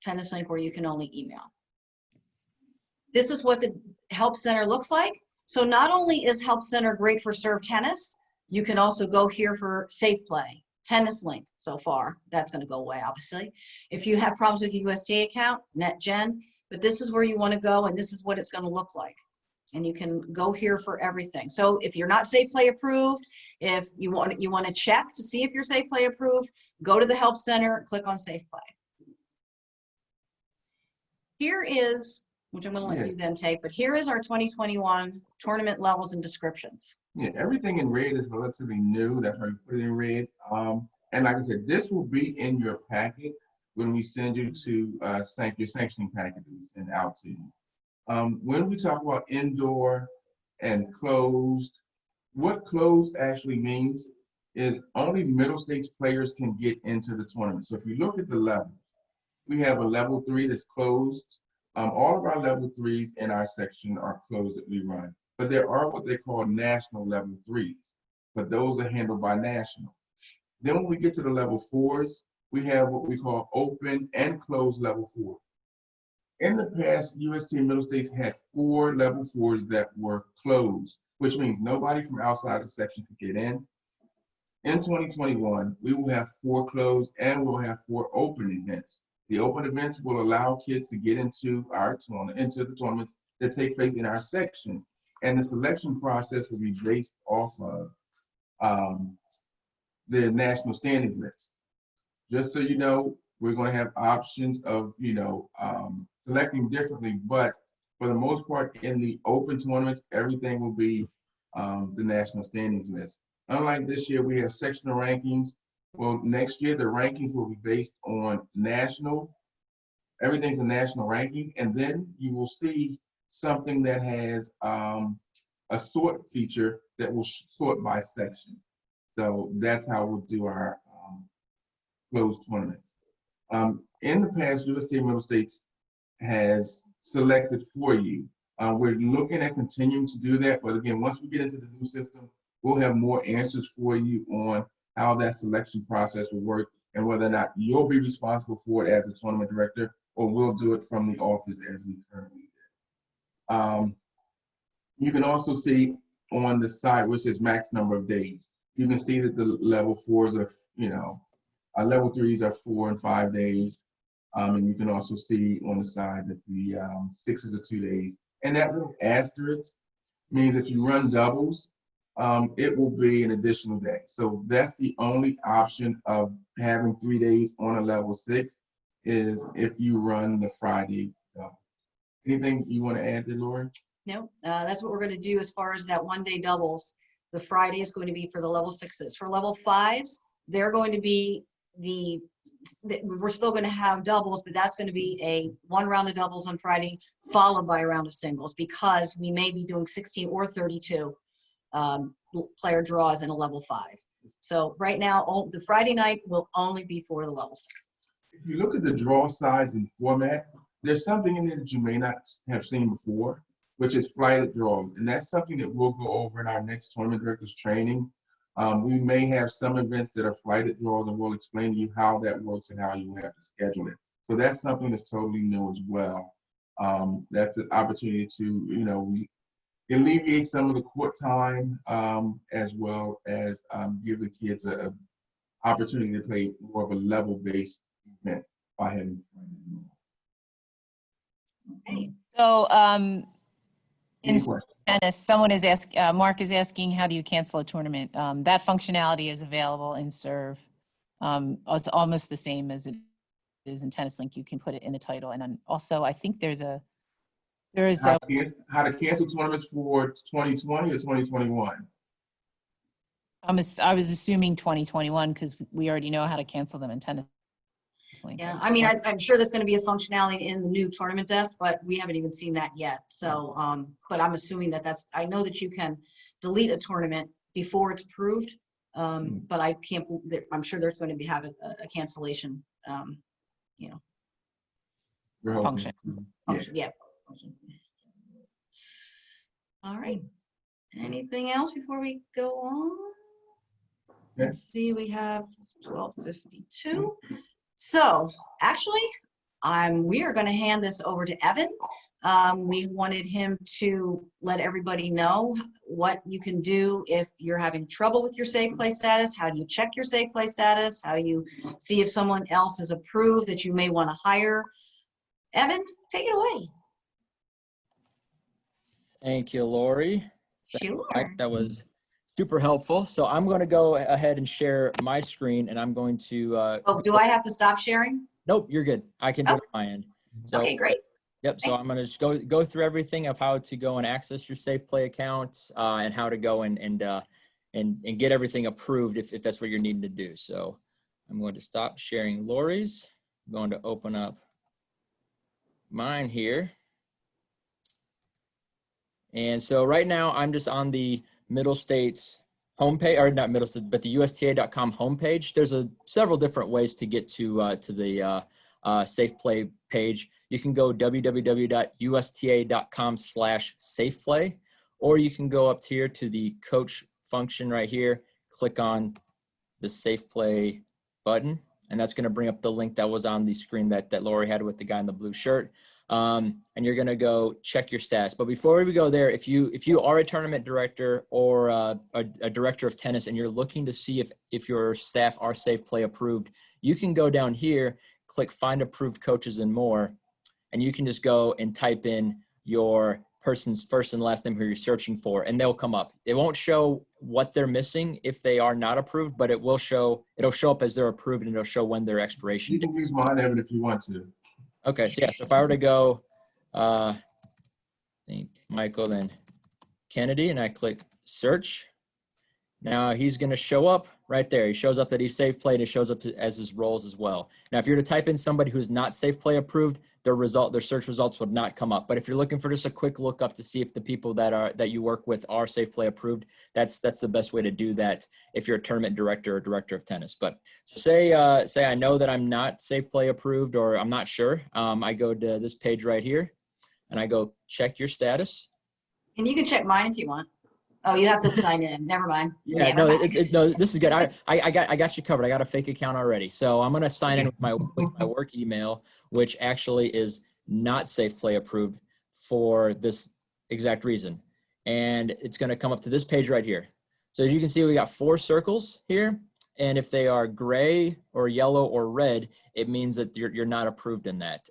TennisLink where you can only email. This is what the Help Center looks like. So not only is Help Center great for Serve Tennis, you can also go here for Safe Play. TennisLink so far, that's going to go away obviously. If you have problems with your USTA account, NetGen, but this is where you want to go and this is what it's going to look like. And you can go here for everything. So if you're not Safe Play approved, if you want to check to see if you're Safe Play approved, go to the Help Center, click on Safe Play. Here is, which I'm going to let you then take, but here is our 2021 tournament levels and descriptions. Yeah, everything in red is relatively new. That's why we put it in red. And like I said, this will be in your packet when we send you to your sanctioning packet that we send out to you. When we talk about indoor and closed, what closed actually means is only Middle States players can get into the tournament. So if you look at the levels, we have a level 3 that's closed. All of our level 3s in our section are closed that we run. But there are what they call national level 3s, but those are handled by national. Then when we get to the level 4s, we have what we call open and closed level 4. In the past, USTA Middle States had 4 level 4s that were closed, which means nobody from outside the section could get in. In 2021, we will have 4 closed and we'll have 4 open events. The open events will allow kids to get into our into the tournaments that take place in our section. And the selection process will be based off of the national standings list. Just so you know, we're going to have options of, selecting differently, but for the most part in the open tournaments, everything will be the national standings list. Unlike this year, we have sectional rankings. Well, next year, the rankings will be based on national. Everything's a national ranking, and then you will see something that has a sort feature that will sort by section. So that's how we'll do our closed tournaments. In the past, USTA Middle States has selected for you. We're looking at continuing to do that, but again, once we get into the new system, we'll have more answers for you on how that selection process will work and whether or not you'll be responsible for it as a tournament director or we'll do it from the office as we currently do. You can also see on the side, which is max number of days. You can see that the level 4s are, our level 3s are 4 and 5 days. And you can also see on the side that the 6s are 2 days. And that little asterisk means if you run doubles, it will be an additional day. So that's the only option of having 3 days on a level 6 is if you run the Friday double. Anything you want to add there, Lori? No, that's what we're going to do as far as that one-day doubles. The Friday is going to be for the level 6s. For level 5s, they're going to be we're still going to have doubles, but that's going to be a 1 round of doubles on Friday followed by a round of singles because we may be doing 16 or 32 player draws in a level 5. So right now, the Friday night will only be for the level 6s. If you look at the draw size and format, there's something in there that you may not have seen before, which is flighted draws. And that's something that we'll go over in our next tournament directors training. We may have some events that are flighted draws and we'll explain to you how that works and how you have to schedule it. So that's something that's totally new as well. That's an opportunity to, alleviate some of the court time as well as give the kids an opportunity to play more of a level-based event by having. So Any In questions? tennis, someone is asking, Mark is asking, how do you cancel a tournament? That functionality is available in Serve. It's almost the same as it is in TennisLink. You can put it in the title. And then also, I think there is a, How to cancel tournaments for 2020 or 2021? I was assuming 2021 because we already know how to cancel them in TennisLink. Yeah, I mean, I'm sure there's going to be a functionality in the new tournament desk, but we haven't even seen that yet. So, but I'm assuming that I know that you can delete a tournament before it's approved, but I can't, I'm sure there's going to have a cancellation, you know, We're hoping. Function. function. Yeah. Function. All right. Anything else before we go on? Let's see, we have 12:52. So actually, we are going to hand this over to Evan. We wanted him to let everybody know what you can do if you're having trouble with your safe play status. How do you check your safe play status? How do you see if someone else is approved that you may want to hire? Evan, take it away. Thank you, Lori. Sure. That was super helpful. So I'm going to go ahead and share my screen, and I'm going to. Oh, do I have to stop sharing? Nope, you're good. I can do it on my end. So, Okay, great. Yep. So I'm going to just go through everything of how to go and access your Safe Play account and how to go and get everything approved if that's what you're needing to do. So I'm going to stop sharing Lori's. I'm going to open up mine here. And so right now I'm just on the Middle States homepage, or not Middle States, but the USTA.com homepage. There's several different ways to get to the Safe Play page. You can go www.usta.com/safeplay, or you can go up here to the coach function right here, click on the Safe Play button, and that's going to bring up the link that was on the screen that Lori had with the guy in the blue shirt. And you're going to go check your status. But before we go there, if you are a tournament director or a director of tennis and you're looking to see if your staff are Safe Play approved, you can go down here, click Find Approved Coaches and More, and you can just go and type in your person's first and last name who you're searching for, and they'll come up. It won't show what they're missing if they are not approved, but it'll show up as they're approved, and it'll show when their expiration You can use mine, Evan, if you want to. Okay, so yeah, so if I were to go, I think Michael, then Kennedy, and I click search, now he's going to show up right there. He shows up that he's Safe Play, and it shows up as his roles as well. Now, if you're to type in somebody who's not Safe Play approved, their search results would not come up. But if you're looking for just a quick look up to see if the people that you work with are Safe Play approved, that's the best way to do that if you're a tournament director or director of tennis. But so say I know that I'm not Safe Play approved, or I'm not sure. I go to this page right here, and I go check your status. And you can check mine if you want. Oh, you have to sign in. Never mind. Yeah, Never no, mind. no, this is good. I got you covered. I got a fake account already. So I'm going to sign in with my work email, which actually is not Safe Play approved for this exact reason. And it's going to come up to this page right here. So as you can see, we got 4 circles here. And if they are gray or yellow or red, it means that you're not approved in that.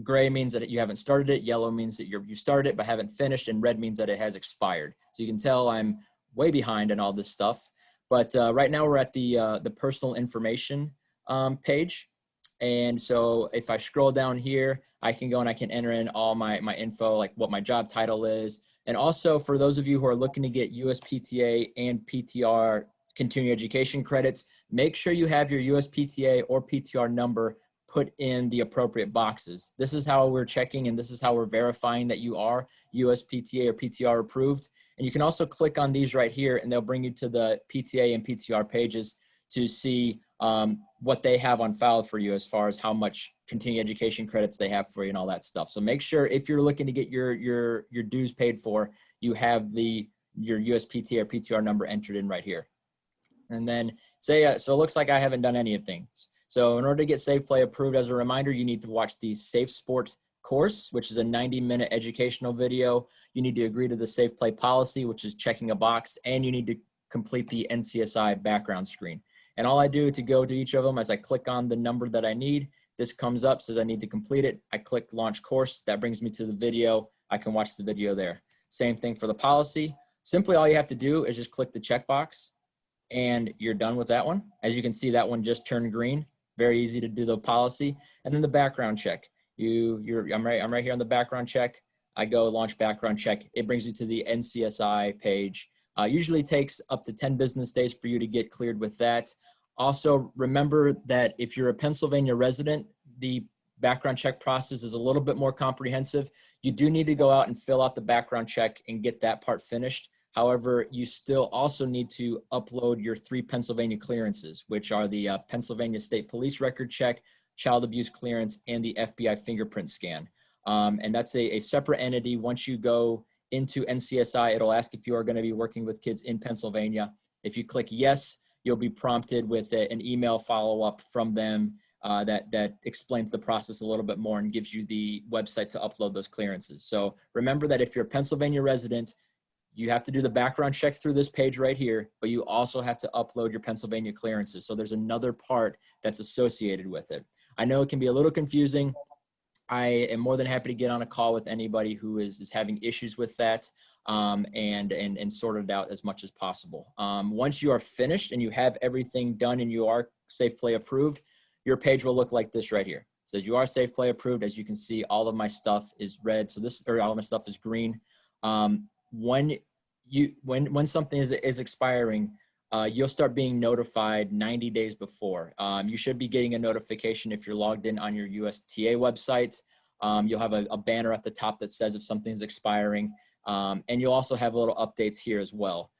Gray means that you haven't started it. Yellow means that you started it but haven't finished, and red means that it has expired. So you can tell I'm way behind in all this stuff. But right now we're at the personal information page, and so if I scroll down here, I can go and I can enter in all my info, like what my job title is, and also for those of you who are looking to get USPTA and PTR continuing education credits, make sure you have your USPTA or PTR number put in the appropriate boxes. This is how we're checking, and this is how we're verifying that you are USPTA or PTR approved. And you can also click on these right here, and they'll bring you to the PTA and PTR pages to see what they have on file for you as far as how much continuing education credits they have for you and all that stuff. So make sure if you're looking to get your dues paid for, you have your USPTA or PTR number entered in right here. And then so it looks like I haven't done any of things. So in order to get Safe Play approved, as a reminder, you need to watch the Safe Sport course, which is a 90-minute educational video. You need to agree to the Safe Play policy, which is checking a box, and you need to complete the NCSI background screen. And all I do to go to each of them is I click on the number that I need. This comes up, says I need to complete it. I click launch course. That brings me to the video. I can watch the video there. Same thing for the policy. Simply all you have to do is just click the checkbox and you're done with that one. As you can see, that one just turned green. Very easy to do the policy. And then the background check. I'm right here on the background check. I go launch background check. It brings you to the NCSI page. Usually takes up to 10 business days for you to get cleared with that. Also, remember that if you're a Pennsylvania resident, the background check process is a little bit more comprehensive. You do need to go out and fill out the background check and get that part finished. However, you still also need to upload your 3 Pennsylvania clearances, which are the Pennsylvania State Police Record Check, Child Abuse Clearance, and the FBI Fingerprint Scan. And that's a separate entity. Once you go into NCSI, it'll ask if you are going to be working with kids in Pennsylvania. If you click yes, you'll be prompted with an email follow-up from them that explains the process a little bit more and gives you the website to upload those clearances. So remember that if you're a Pennsylvania resident, you have to do the background check through this page right here, but you also have to upload your Pennsylvania clearances. So there's another part that's associated with it. I know it can be a little confusing. I am more than happy to get on a call with anybody who is having issues with that and sort it out as much as possible. Once you are finished and you have everything done and you are Safe Play approved, your page will look like this right here. It says you are Safe Play approved. As you can see, all of my stuff is red. So all of my stuff is green. When something is expiring, you'll start being notified 90 days before. You should be getting a notification if you're logged in on your USTA website. You'll have a banner at the top that says if something's expiring. And you'll also have little updates here as well.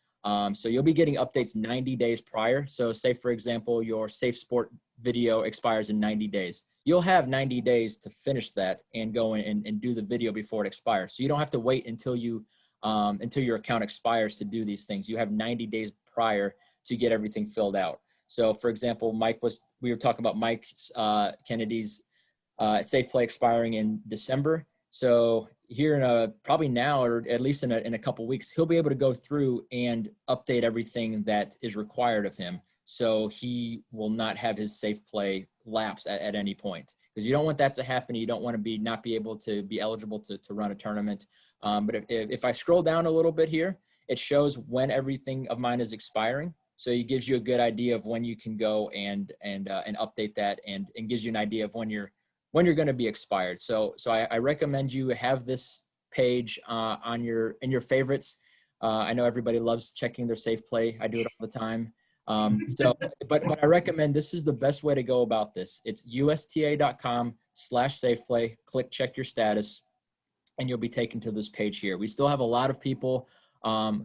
So you'll be getting updates 90 days prior. So say, for example, your Safe Sport video expires in 90 days. You'll have 90 days to finish that and go in and do the video before it expires. So you don't have to wait until your account expires to do these things. You have 90 days prior to get everything filled out. So for example, we were talking about Mike Kennedy's Safe Play expiring in December. So here in probably now, or at least in a couple weeks, he'll be able to go through and update everything that is required of him. So he will not have his Safe Play lapse at any point, because you don't want that to happen. You don't want to not be able to be eligible to run a tournament. But if I scroll down a little bit here, it shows when everything of mine is expiring. So it gives you a good idea of when you can go and update that, and gives you an idea of when you're going to be expired. So I recommend you have this page in your favorites. I know everybody loves checking their Safe Play. I do it all the time. But I recommend this is the best way to go about this. It's USTA.com/SafePlay. Click check your status, and you'll be taken to this page here. We still have a lot of people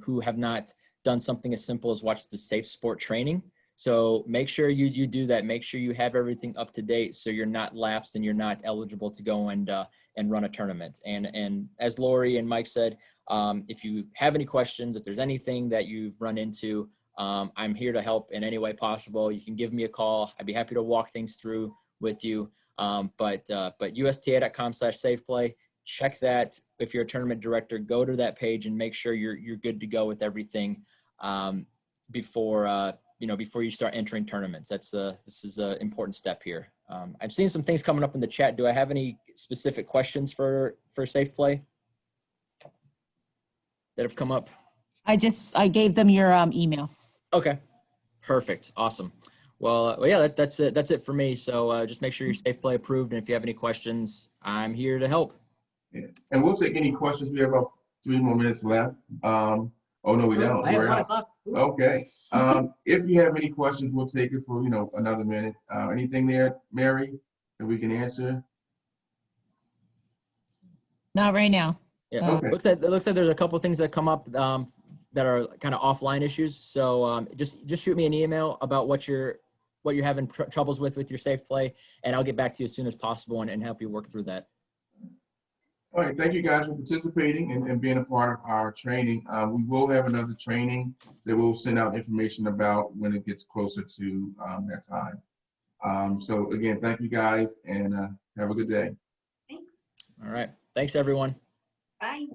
who have not done something as simple as watch the Safe Sport training. So make sure you do that. Make sure you have everything up to date so you're not lapsed and you're not eligible to go and run a tournament. And as Lori and Mike said, if you have any questions, if there's anything that you've run into, I'm here to help in any way possible. You can give me a call. I'd be happy to walk things through with you. But USTA.com/SafePlay. Check that. If you're a tournament director, go to that page and make sure you're good to go with everything before you start entering tournaments. This is an important step here. I've seen some things coming up in the chat. Do I have any specific questions for Safe Play that have come up? I gave them your email. Okay, perfect, awesome. Well, yeah, that's it. That's it for me. So just make sure you're Safe Play approved, and if you have any questions, I'm here to help. Yeah. And we'll take any questions. We have about 3 more minutes left. Oh no, we don't. I have We're 1 out. o'clock. Ooh. Okay. If you have any questions, we'll take it for another minute. Anything there, Mary, that we can answer? Not right now. Yeah. Okay. It looks like there's a couple of things that come up that are kind of offline issues. So just shoot me an email about what you're having troubles with your Safe Play, and I'll get back to you as soon as possible and help you work through that. All right, thank you guys for participating and being a part of our training. We will have another training that we'll send out information about when it gets closer to that time. So again, thank you guys, and have a good day. Thanks. All right. Thanks, everyone. Bye.